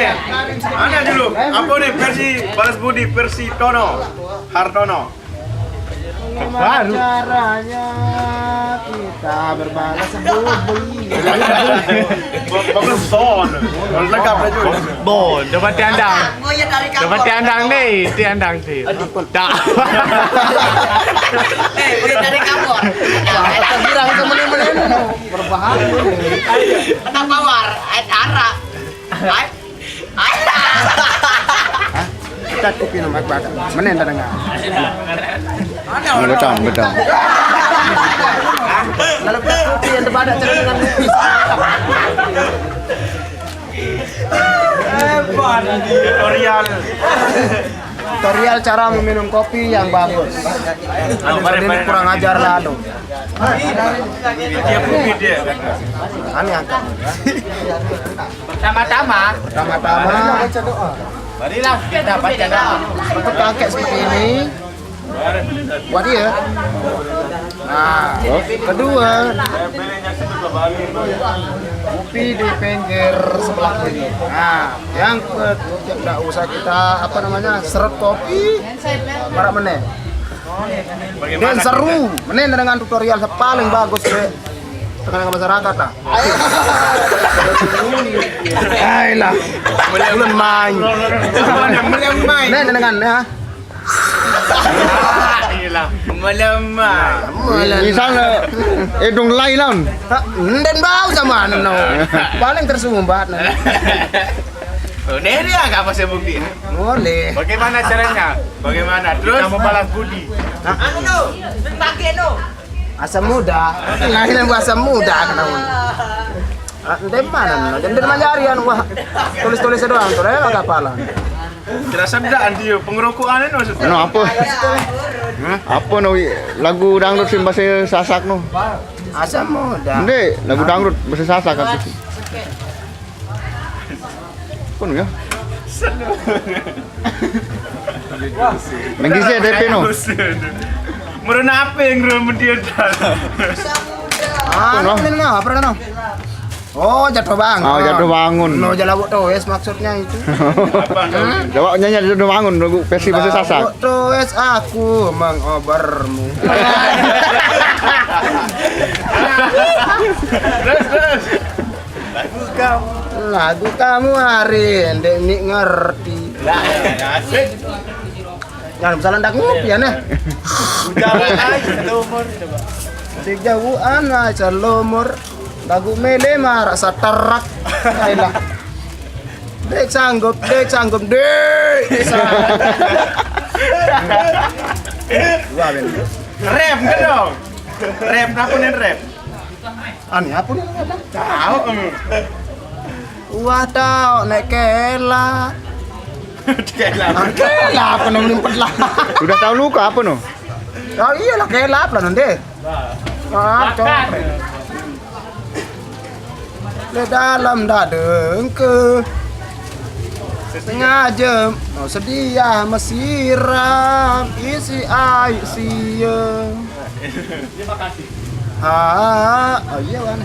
Ada dulu. Apa nih versi balas budi versi Tono Hartono? Baru caranya kita berbalas budi. Bagus Bon. Lengkap aja. Bon, dapat tiandang. Dapat tiandang nih, tiandang sih. Tak. Udah dari kabur. Bilang ke menit-menit berbahaya. Kenapa war? Arak. Kita kopi nomor berapa? Mana yang dengar? Betul. Lalu kita kopi yang terbadak cara dengan kopi. Tutorial cara meminum kopi yang bagus. Ini kurang ajar lalu. Dia kopi dia. Kami angkat. Pertama-tama, marilah kita baca doa. Untuk pakai seperti ini. Buat dia. Nah, kedua, kopi di pinggir sebelah kiri. Nah, yang ketiga tidak usah kita seret kopi. Para meneh. Dan seru, meneh dengan tutorial paling bagus deh. Dengan masyarakat lah. Ayolah, belum main. Meneh dengan ya. Melemah. Misalnya, dong lain lah. Dan bau sama no. Paling tersumbat. Oh, ini dia nggak pasal bukti. Boleh. Bagaimana caranya? Bagaimana? Terus Kita mau balas budi. Anu no, pakai no. Asam muda. Lahiran asam muda kenapa? Ente mana? Jadi manjarian wah. Tulis-tulis doang, tuh ya enggak pala. jelas sabdaan dia pengerokokan itu maksudnya. No apa? Apa no lagu dangdut sing bahasa Sasak no? Asam muda. Ndek, lagu dangdut bahasa Sasak kan. Kono ya? Nangis ya DP no. Merona apa yang rumah dia dah? Ini apa no? Oh, jatuh bangun. Oh, jatuh bangun. No, jalawuk toes maksudnya itu. Jawab nyanyi jatuh bangun lagu versi bahasa Sasak. Toes aku mengobarmu. Terus. Lagu kamu hari ini ngerti. Asik. Jangan bisa lendak ngopi ya nih. Jalan aja lumur coba. Sejauhan aja lumur. Lagu mele rasa terak. Ayolah. Dek sanggup. Dua ben. Rap kan dong? Rap apa nih rap? Ani apa nih? Tahu kamu? Wah tau nek kela. Kela apa namanya lah. Sudah tahu luka apa no? Oh iyalah kela lah nanti. Le dalam dadeng ke sengaja mau sedia mesiram isi air sia. Oh iya kan.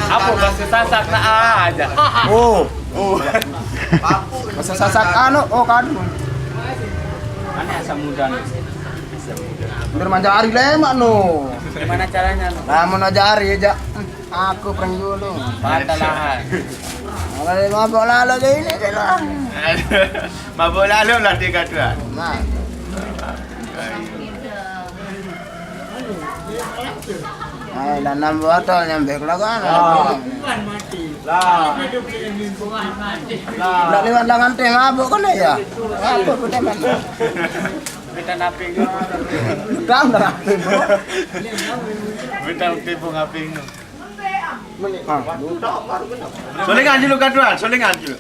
Apa bahasa Sasak na aja. Oh. Bahasa Sasak kan. Mana asam muda nih? Bener manjari lemak no. Gimana caranya? Lah mau najari aja. Aku perang dulu. Patalahan. Kalau mabok lalu kayak ini lah. Mabuk lalu lah dia kata. Nah. Ay, dan 6 botol nyampe lah kan. Lah. Lah lewat langan teh mabok kan ya. Apa pun mana. Kita naping. Tahu dah. Kita tipu ngaping. Solengan dulu kaduan, solengan dulu.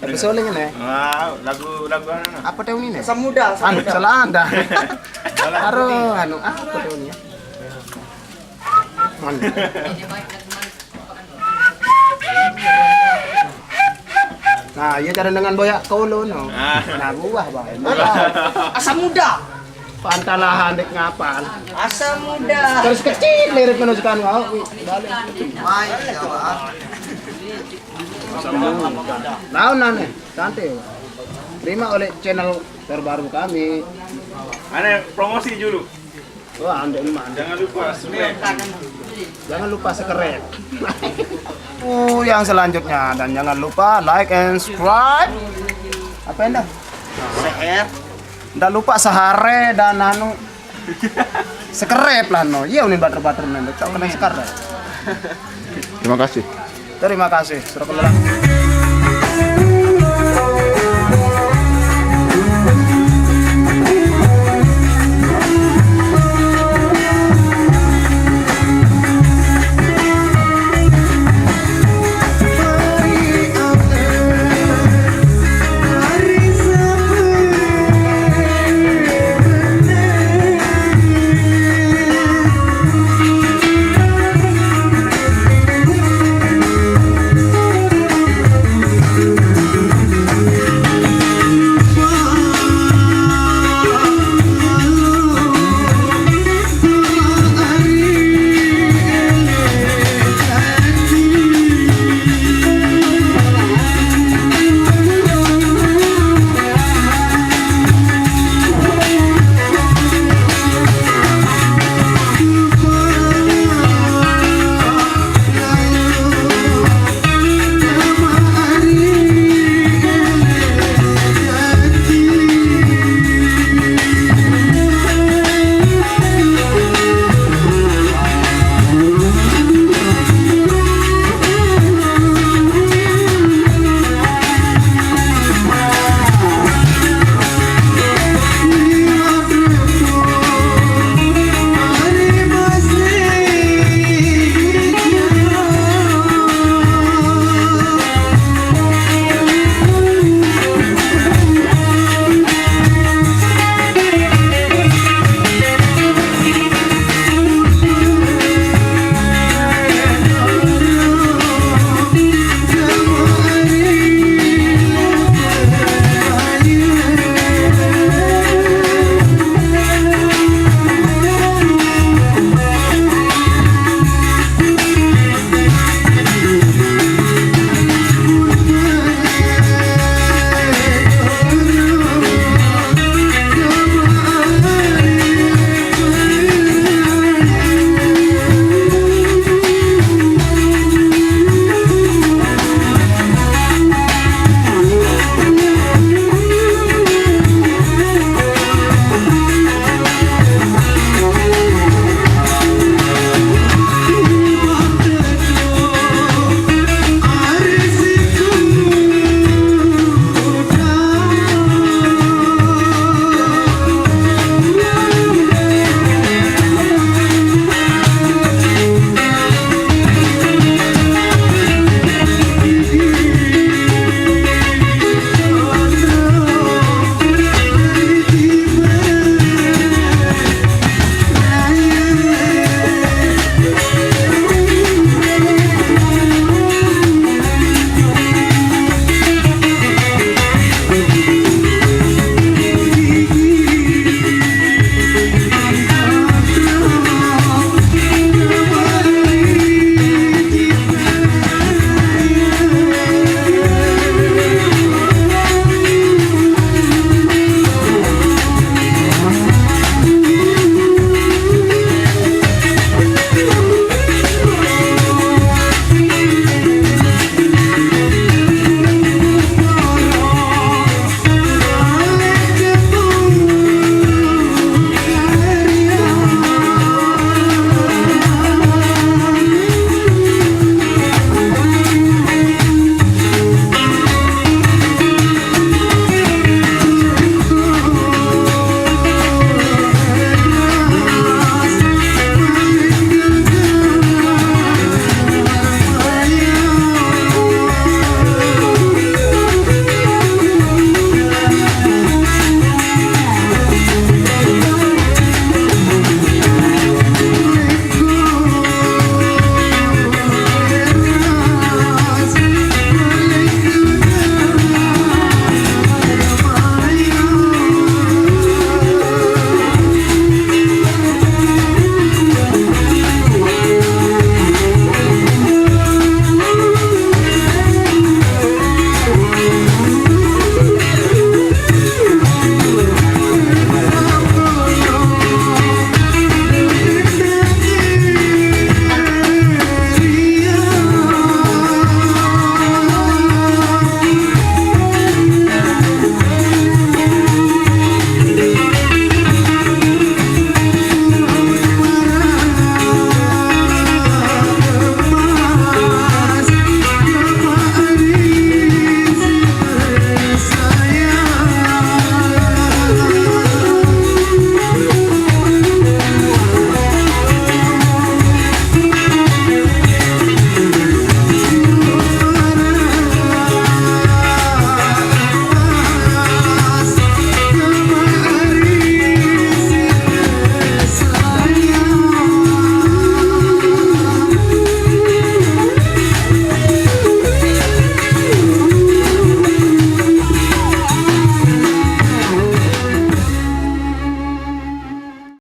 Tapi soalnya ini. Wow, lagu mana? Apa tahun ini? Asam muda. Salah anda. Apa tahun ini? Nah, iya cara dengan boyak kaulo no. Nah, buah bae. Asam muda. Pantalahan dek ngapal. Asam muda. Terus kecil lirik menuju kan mau. Naon nane, santai. Terima oleh channel terbaru kami. Ane promosi dulu. Wah, anda ini mah. Jangan lupa subscribe. Jangan lupa sekeren. Yang selanjutnya dan jangan lupa like and subscribe. Apa endah? Share. Nggak lupa sehare dan anu sekerep lah no. Iya unin bater-bater nih. Cok kena sekarep. Terima kasih. Terima kasih. Sudah kelar.